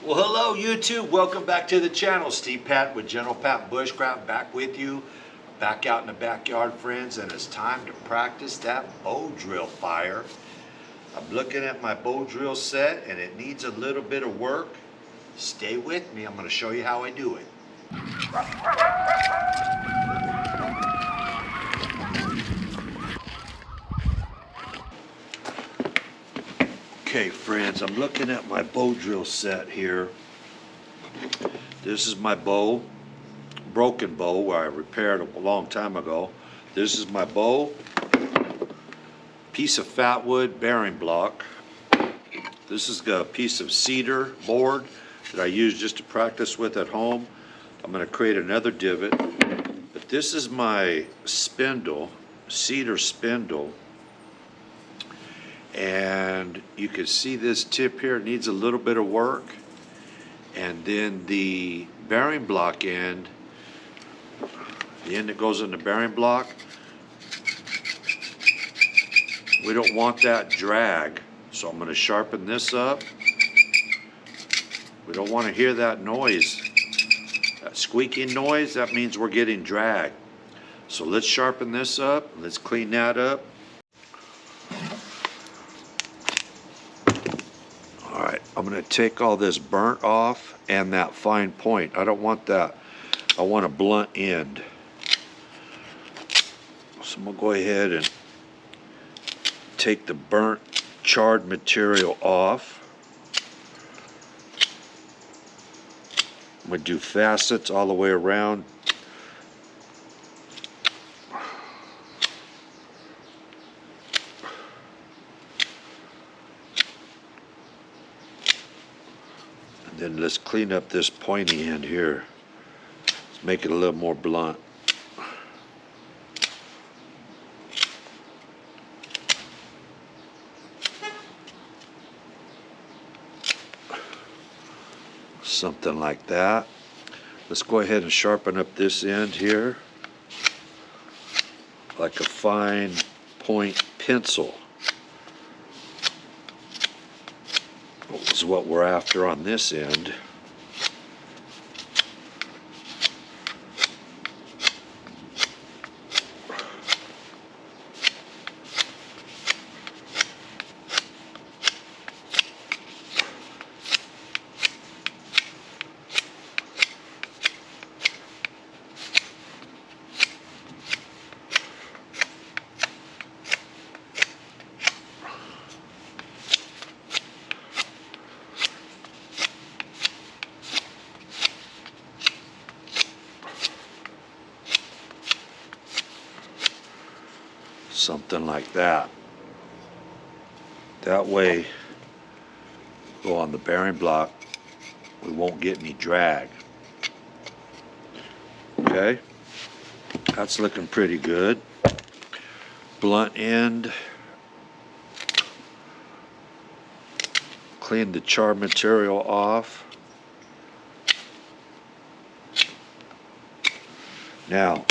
Well, hello YouTube. Welcome back to the channel. Steve Patton with General Patton Bushcraft back with you. Back out in the backyard, friends, and it's time to practice that bow drill fire. I'm looking at my bow drill set and it needs a little bit of work. Stay with me. I'm going to show you how I do it. Okay, friends, I'm looking at my bow drill set here. This is my bow, broken bow, where I repaired a long time ago. This is my bow, piece of fat wood bearing block. This is a piece of cedar board that I use just to practice with at home. I'm going to create another divot, but this is my spindle, cedar spindle. And you can see this tip here needs a little bit of work, and then the bearing block end, the end that goes in the bearing block, we don't want that drag, so I'm going to sharpen this up. We don't want to hear that noise, that squeaking noise. That means we're getting drag. So let's sharpen this up, let's clean that up. I'm going to take all this burnt off and that fine point. I don't want that. I want a blunt end. So I'm going to go ahead and take the burnt, charred material off. I'm going to do facets all the way around. Then let's clean up this pointy end here. Let's make it a little more blunt. Something like that. Let's go ahead and sharpen up this end here like a fine point pencil. Is what we're after on this end. Something like that. That way, go on the bearing block, we won't get any drag. Okay, that's looking pretty good. Blunt end. Clean the char material off. Now,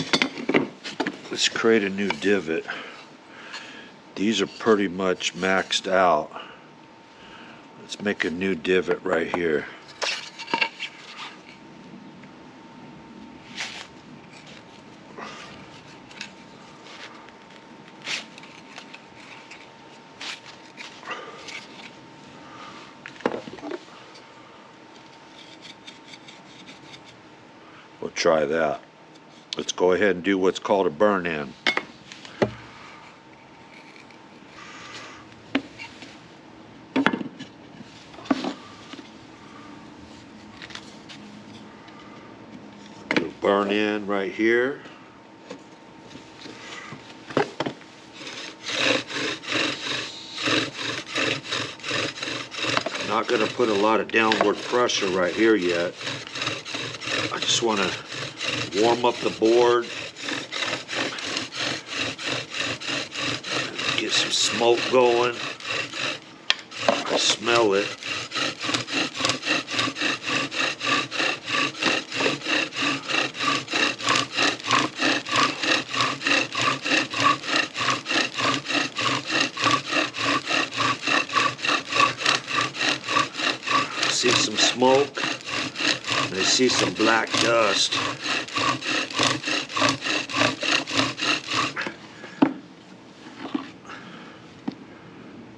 let's create a new divot. These are pretty much maxed out. Let's make a new divot right here. We'll try that. Let's go ahead and do what's called a burn in. Burn in right here. I'm not going to put a lot of downward pressure right here yet. I just want to warm up the board, get some smoke going. I smell it. see some smoke, and I see some black dust.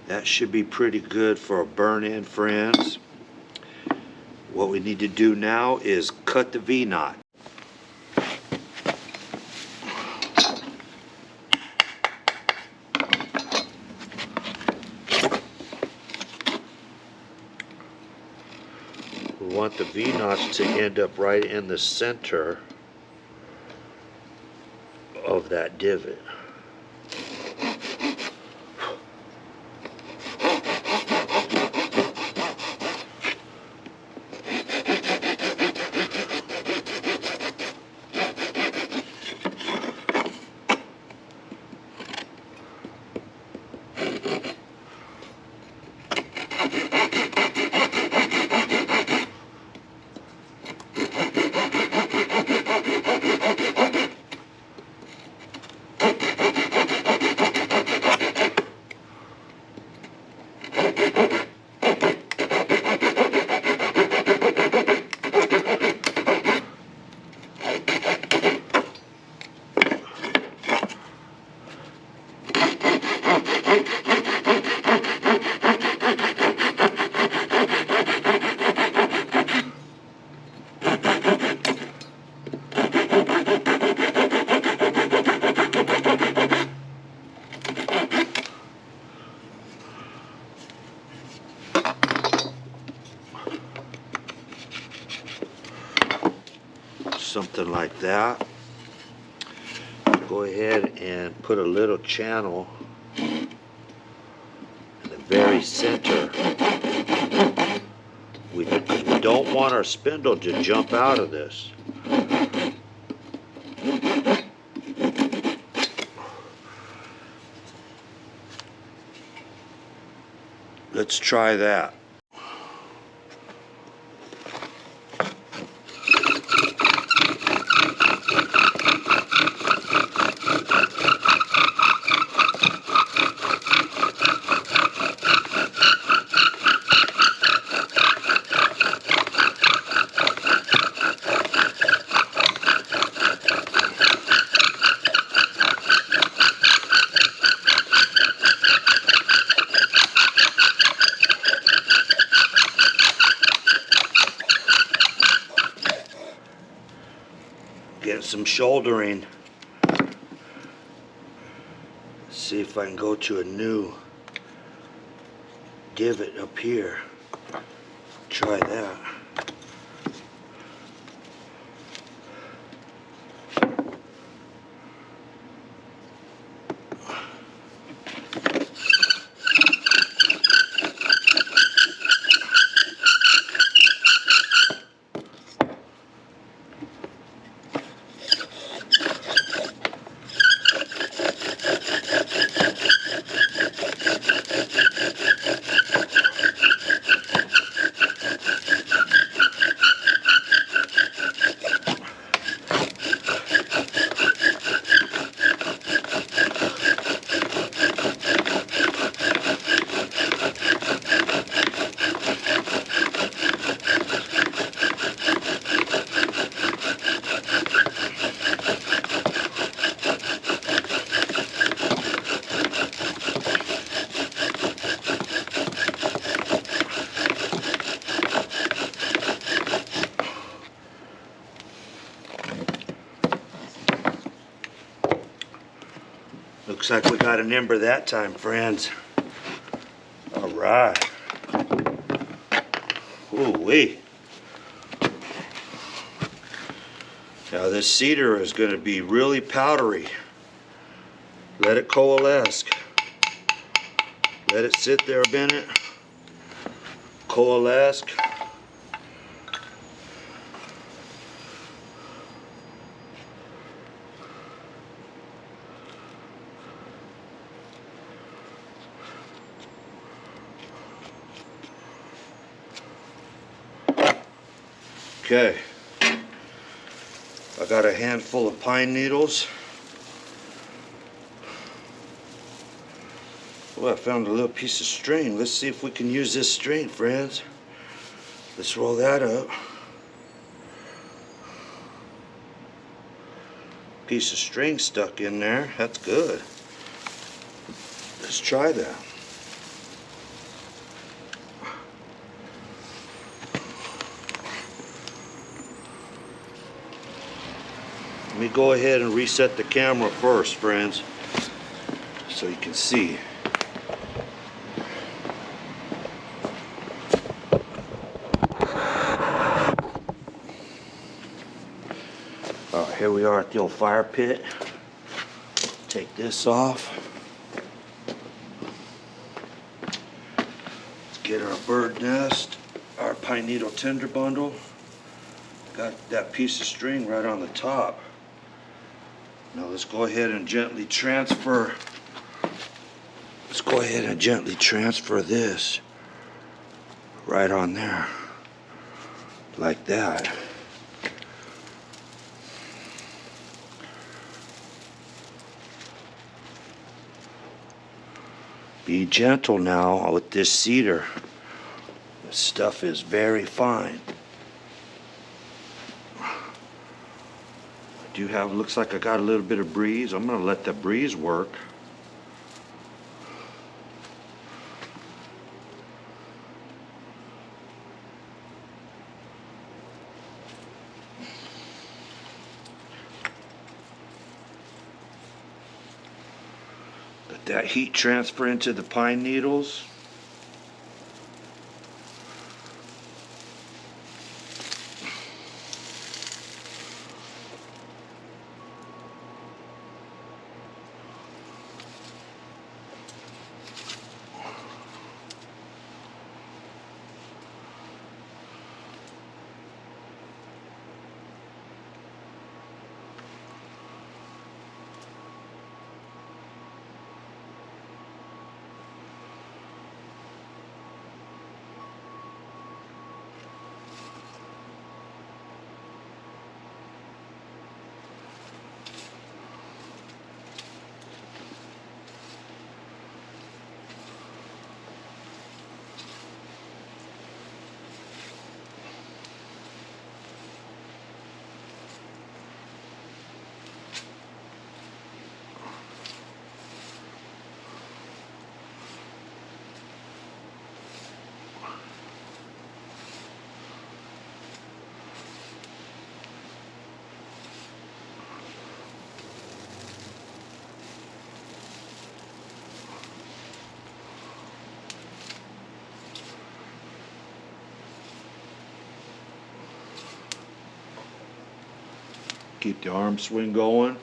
That should be pretty good for a burn-in, friends. What we need to do now is cut the V-knot. We want the V-knots to end up right in the center of that divot. Something like that. Go ahead and put a little channel in the very center. We don't want our spindle to jump out of this. Let's try that. Get some shouldering. See if I can go to a new divot up here. Try that. Looks like we got an ember that time, friends. All right. Ooh-wee. Now this cedar is going to be really powdery. Let it coalesce. Let it sit there a minute. Coalesce. Okay, I got a handful of pine needles. Oh, I found a little piece of string. Let's see if we can use this string, friends. Let's roll that up. Piece of string stuck in there. That's good. Let's try that. Let me go ahead and reset the camera first, friends, so you can see. All right, here we are at the old fire pit. Take this off. Let's get our bird nest, our pine needle tinder bundle. Got that piece of string right on the top. Now let's go ahead and gently transfer. Let's go ahead and gently transfer this right on there, like that. Be gentle now with this cedar. This stuff is very fine. Do have, looks like I got a little bit of breeze. I'm going to let the breeze work. Let that heat transfer into the pine needles. Keep the arm swing going.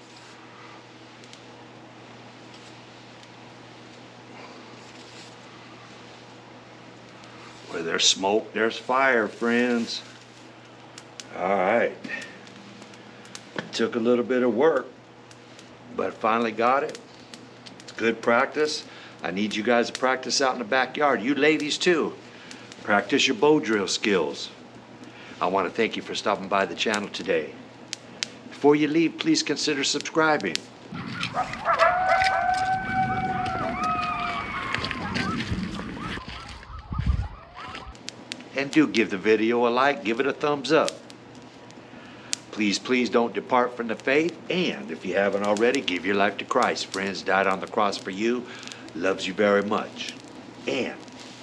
Where there's smoke, there's fire, friends. All right. Took a little bit of work, but finally got it. Good practice. I need you guys to practice out in the backyard. You ladies too. Practice your bow drill skills. I want to thank you for stopping by the channel today. Before you leave, please consider subscribing. And do give the video a like, give it a thumbs up. Please, please don't depart from the faith. And if you haven't already, give your life to Christ. Friends, died on the cross for you, loves you very much. And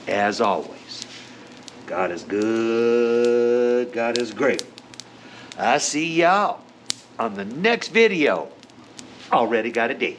as always, God is good, God is great. I see y'all on the next video. Already got a date.